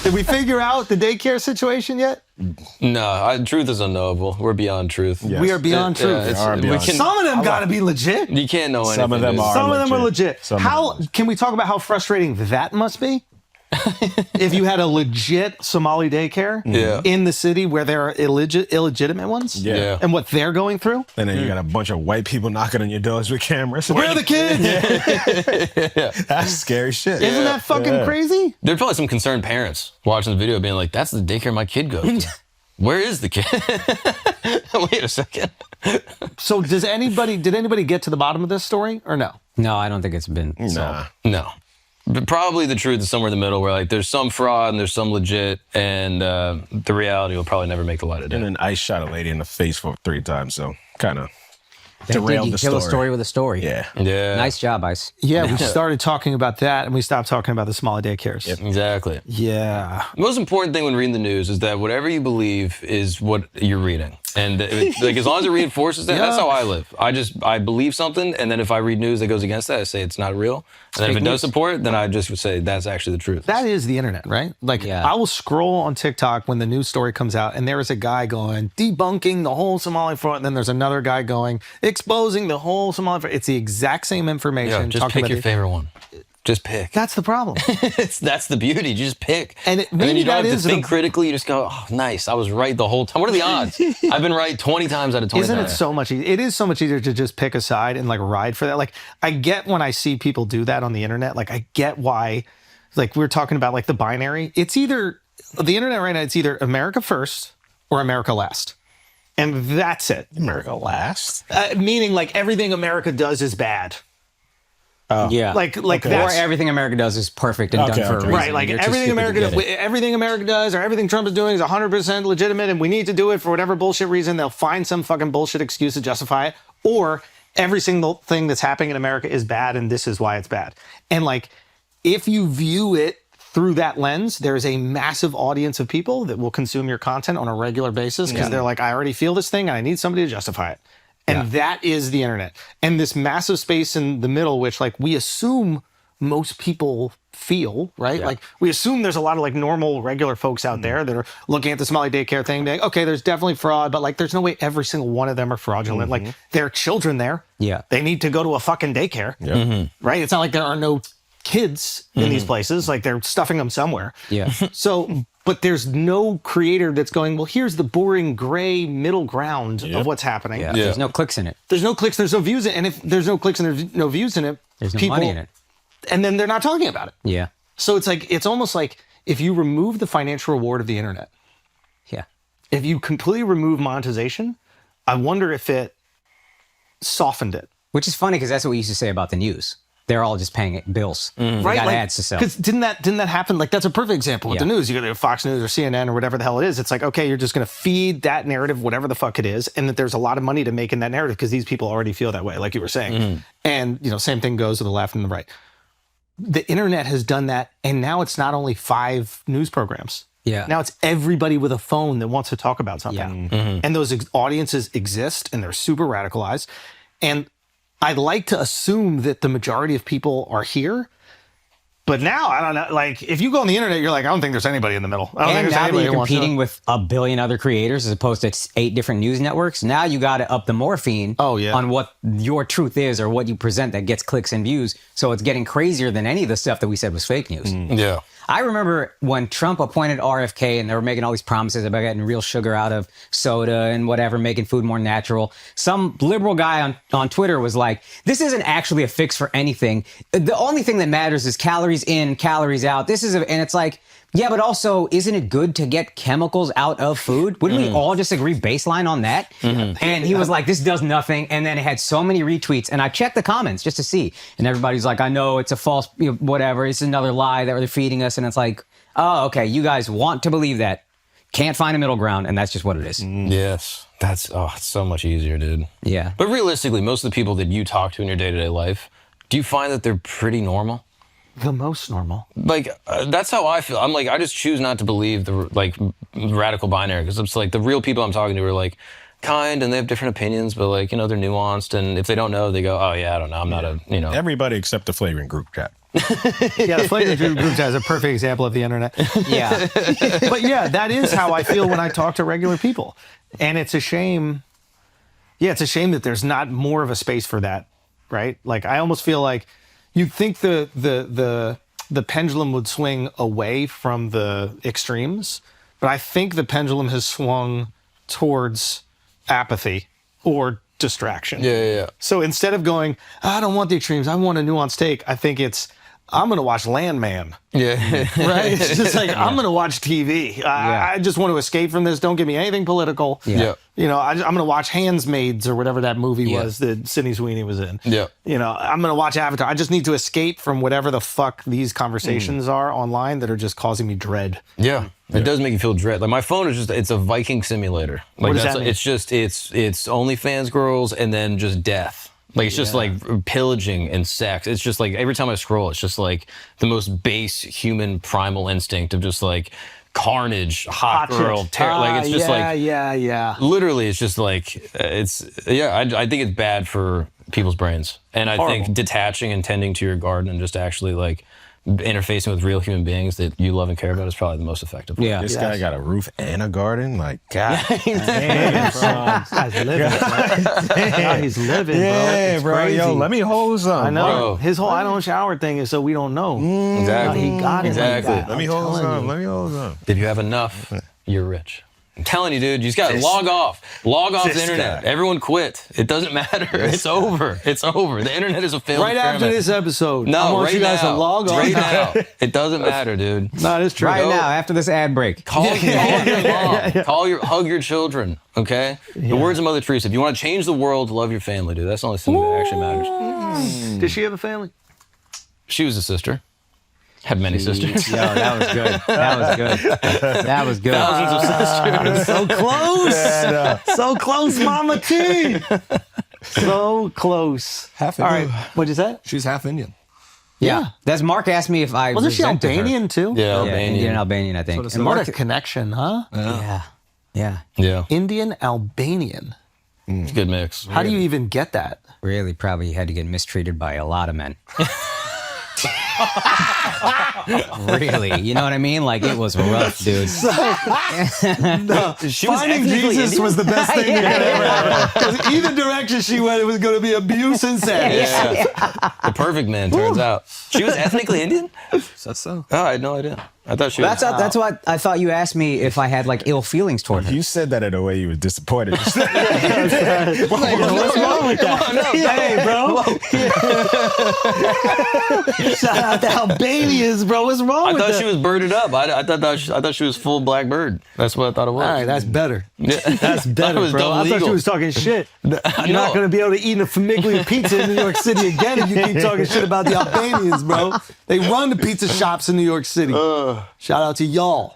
Did we figure out the daycare situation yet? No, truth is unknowable. We're beyond truth. Yes. We are beyond truth. Some of them got to be legit. You can't know anything. Some of them are legit. How can we talk about how frustrating that must be? If you had a legit Somali daycare in the city where there are illegitimate ones, and what they're going through, and then you got a bunch of white people knocking on your doors with cameras. Where are the kids? That's scary shit. Isn't that fucking crazy? There's probably some concerned parents watching the video being like, "That's the daycare my kid goes to. Where is the kid?" Wait a second. So did anybody get to the bottom of this story or no? No, I don't think it's been solved. No. But probably the truth is somewhere in the middle where like there's some fraud and there's some legit, and the reality will probably never make the light of day. And then ICE shot a lady in the face for 3 times, so kind of derailed the story. Kill a story with a story. Yeah. Nice job, ICE. Yeah, we started talking about that and we stopped talking about the Somali daycares. Yep. Exactly. Yeah. The most important thing when reading the news is that whatever you believe is what you're reading. And like as long as it reinforces that, that's how I live. I believe something, and then if I read news that goes against that, I say it's not real. And then if it does support it, then I just would say that's actually the truth. That is the internet, right? Like I will scroll on TikTok when the news story comes out, and there is a guy going debunking the whole Somali fraud, and then there's another guy going exposing the whole Somali fraud. It's the exact same information. Yeah, just pick your favorite one. Just pick. That's the problem. That's the beauty. You just pick. And then you don't have to think critically. You just go, oh, nice. I was right the whole time. What are the odds? I've been right 20 times out of 20 Isn't times. it so much easier? It is so much easier to just pick a side and like ride for that. Like I get when I see people do that on the internet. Like I get why, like we were talking about like the binary. It's either, the internet right now, it's either America first or America last. And that's it. America last? Meaning like everything America does is bad. Yeah, like that's, or everything America does is perfect and done for a reason. Right, like everything America does or everything Trump is doing is 100% legitimate, and we need to do it for whatever bullshit reason. They'll find some fucking bullshit excuse to justify it, or every single thing that's happening in America is bad, and this is why it's bad. And like, if you view it through that lens, there's a massive audience of people that will consume your content on a regular basis because they're like, I already feel this thing, and I need somebody to justify it. And that is the internet. And this massive space in the middle, which like we assume most people feel, right? Like we assume there's a lot of like normal, regular folks out there that are looking at the Somali daycare thing, being, okay, there's definitely fraud, but like there's no way every single one of them are fraudulent. Like there are children there. Yeah. They need to go to a fucking daycare. Right? It's not like there are no kids in these places. Like they're stuffing them somewhere. Yeah. So, but there's no creator that's going, well, here's the boring gray middle ground of what's happening. Yeah. There's no clicks in it. There's no clicks, there's no views in it. And if there's no clicks and there's no views in it, there's no money in it. And then they're not talking about it. Yeah. So it's like, it's almost like if you remove the financial reward of the internet. Yeah. If you completely remove monetization, I wonder if it softened it. Which is funny because that's what we used to say about the news. They're all just paying bills. They got ads to sell. Because didn't that happen? Like that's a perfect example with the news. You go to Fox News or CNN or whatever the hell it is. It's like, okay, you're just going to feed that narrative, whatever the fuck it is, and that there's a lot of money to make in that narrative because these people already feel that way, like you were saying. And you know, same thing goes to the left and the right. The internet has done that, and now it's not only 5 news programs. Yeah. Now it's everybody with a phone that wants to talk about something. And those audiences exist, and they're super radicalized. And I'd like to assume that the majority of people are here, but now I don't know. Like, if you go on the internet, you're like, I don't think there's anybody in the middle. I don't think there's now anybody that you're competing with a billion other creators as opposed to 8 different news networks, now you got to up the morphine on what your truth is or what you present that gets clicks and views. So it's getting crazier than any of the stuff that we said was fake news. Yeah. I remember when Trump appointed RFK and they were making all these promises about getting real sugar out of soda and whatever, making food more natural. Some liberal guy on Twitter was like, this isn't actually a fix for anything. The only thing that matters is calories in, calories out. And it's like, yeah, but also, isn't it good to get chemicals out of food? Wouldn't we all just agree baseline on that? And he was like, this does nothing. And then it had so many retweets. And I checked the comments just to see. And everybody's like, I know it's a false, whatever. It's another lie that they're feeding us. And it's like, oh, okay, you guys want to believe that. Can't find a middle ground. And that's just what it is. Yes. That's, it's so much easier, dude. Yeah. But realistically, most of the people that you talk to in your day-to-day life, do you find that they're pretty normal? The most normal. Like, that's how I feel. I'm like, I just choose not to believe the, like, radical binary, because it's like the real people I'm talking to are, like, kind, and they have different opinions, but, like, you know, they're nuanced, and if they don't know, they go, oh, yeah, I don't know, I'm not a, you know. Everybody except the Flagrant group chat. Yeah, the flagrant group chat is a perfect example of the internet. Yeah. But yeah, that is how I feel when I talk to regular people. And it's a shame. Yeah, it's a shame that there's not more of a space for that, right? Like I almost feel like you'd think the pendulum would swing away from the extremes, but I think the pendulum has swung towards apathy or distraction. Yeah. So instead of going, I don't want the extremes, I want a nuanced take, I think it's, I'm going to watch Landman. Yeah. Right? It's just like, I'm going to watch TV. I just want to escape from this. Don't give me anything political. Yeah. You know, I'm going to watch Handmaids or whatever that movie was that Sydney Sweeney was in. Yeah. You know, I'm going to watch Avatar. I just need to escape from whatever the fuck these conversations are online that are just causing me dread. Yeah. It does make you feel dread. Like my phone is it's a Viking simulator. Like What does that mean? it's just it's OnlyFans girls and then just death. Like it's just like pillaging and sex. It's just like every time I scroll, it's just like the most base human primal instinct of just like carnage, hot girl, terror. Like it's just yeah. literally it's just like I think it's bad for people's brains. And I think detaching and tending to your garden and just actually like interfacing with real human beings that you love and care about is probably the most effective way. Yeah. This guy got a roof and a garden. Like, God. Damn, bro. This guy's living, bro. He's living, bro. Yeah, It's bro. crazy. Yo, let me hold some. I know. Bro. His whole I don't shower thing is so we don't know. Exactly. He got it Exactly. like that. Let me I'm hold telling some. you. Let me hold some. If you have enough, you're rich. I'm telling you, dude, you just got to log off. Log off the internet. guy. Everyone quit. It doesn't matter. It's over. It's over. The internet is a failed Right after experiment. this episode, I No, want right you guys now. to log on. Right now. It doesn't matter, dude. No, it's true. Right now, after this ad break. Call your mom. Hug your children, okay? The words of Mother Teresa. If you want to change the world, love your family, dude. That's the only thing that actually matters. Did she have a family? She was a sister. Had many sisters. Yo, that was good. That was good. That was good. Thousands of sisters. So close. So close, Mama T. So close. Half All right. Indian. What'd you say? She's half Indian. Yeah. That's Mark asked me if I Wasn't she resented her. Albanian too? Yeah, Yeah, Albanian. Indian and Albanian, I think. it's And What Mark, a connection, huh? yeah. Yeah. Indian Albanian. It's a good mix. How do you even get that? Really probably had to get mistreated by a lot of men. Really, you know what I mean? Like it was rough, dude. She was Finding ethnically Jesus Indian? was the best thing that could ever happen. Because either direction she went, it was going to be abuse and sex. Yeah. The perfect man, turns out. She was ethnically Indian? That's so. Oh, I had no idea. I thought she was. That's why I thought you asked me if I had like ill feelings toward her. You said that in a way you were disappointed. What's wrong with that? Hey, bro. Shout out to Albanians, bro. What's wrong I with thought that? she was birded up. I thought she was full black bird. That's what I thought it was. All right, that's better. Yeah. That's better, was bro. double I thought legal. she was talking shit. You're not know. going to be able to eat a Famiglia pizza in New York City again if you keep talking shit about the Albanians, bro. They run the pizza shops in New York City. Shout out to y'all.